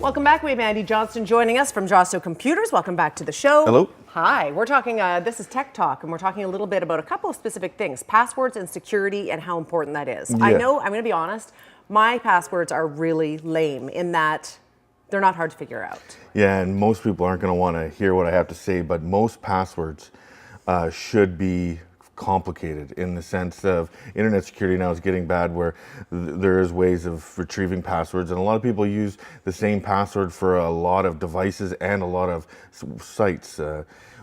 Welcome back. We have Andy Johnston joining us from Josto Computers. Welcome back to the show. Hello. Hi. We're talking, this is Tech Talk, and we're talking a little bit about a couple of specific things, passwords and security and how important that is. Yeah. I know, I'm going to be honest, my passwords are really lame in that they're not hard to figure out. Yeah, and most people aren't going to want to hear what I have to say, but most passwords should be complicated in the sense of internet security now is getting bad where there is ways of retrieving passwords, and a lot of people use the same password for a lot of devices and a lot of sites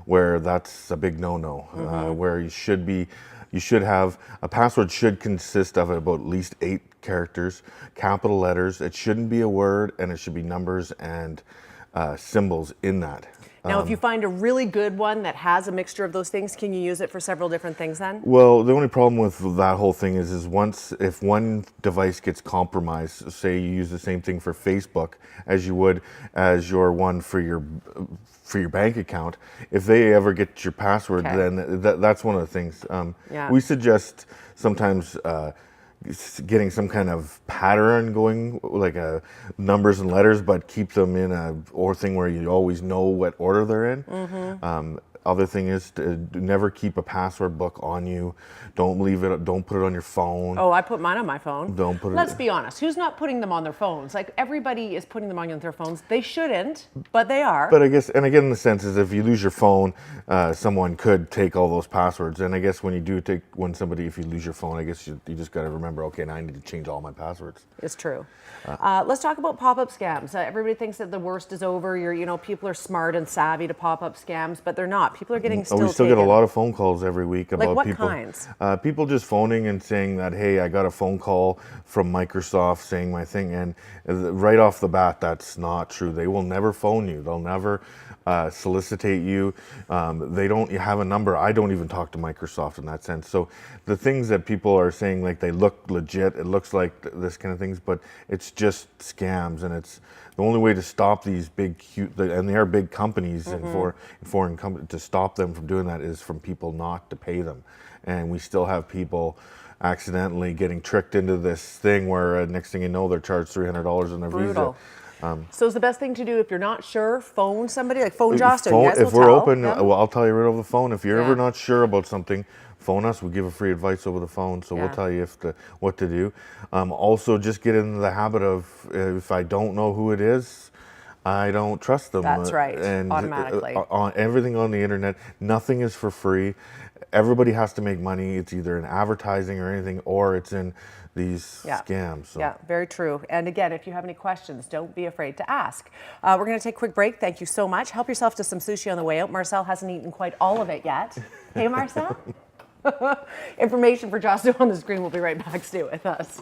where that's a big no-no. Where you should have a password should consist of about at least 8 characters, capital letters. It shouldn't be a word, and it should be numbers and symbols in that. Now, if you find a really good one that has a mixture of those things, can you use it for several different things then? Well, the only problem with that whole thing is if one device gets compromised, say you use the same thing for Facebook as you would as your one for your bank account, if they ever get your password, then that's one of the things. We suggest sometimes getting some kind of pattern going, like numbers and letters, but keep them in a thing where you always know what order they're in. Other thing is to never keep a password book on you. Don't leave it. Don't put it on your phone. Oh, I put mine on my phone. Don't put it. Let's be honest. Who's not putting them on their phones? Like everybody is putting them on their phones. They shouldn't, but they are. But I guess, and again, the sense is if you lose your phone, someone could take all those passwords. And I guess when you do if you lose your phone, I guess you just got to remember, okay, now I need to change all my passwords. It's true. Let's talk about pop-up scams. Everybody thinks that the worst is over. People are smart and savvy to pop-up scams, but they're not. People are getting We still get a lot of phone calls every week about what people. kinds? People just phoning and saying that, hey, I got a phone call from Microsoft saying my thing, and right off the bat, that's not true. They will never phone you. They'll never solicitate you. They don't have a number. I don't even talk to Microsoft in that sense. So the things that people are saying, like they look legit, it looks like this kind of things, but it's just scams, and it's the only way to stop these big, and they are big companies and foreign companies, to stop them from doing that is from people not to pay them. And we still have people accidentally getting tricked into this thing where next thing you know, they're charged $300 on their Visa. So is the best thing to do if you're not sure, phone somebody, like phone Josto. If we're open, well, I'll tell you right over the phone. If you're ever not sure about something, phone us. We give a free advice over the phone, so we'll tell you what to do. Also, just get into the habit of if I don't know who it is, I don't trust them. That's right, and automatically. On everything on the internet, nothing is for free. Everybody has to make money. It's either in advertising or anything, or it's in these scams. So. Yeah, very true. And again, if you have any questions, don't be afraid to ask. We're going to take a quick break. Thank you so much. Help yourself to some sushi on the way out. Marcel hasn't eaten quite all of it yet. Hey, Marcel? Information for Josto on the screen. We'll be right back. Stay with us.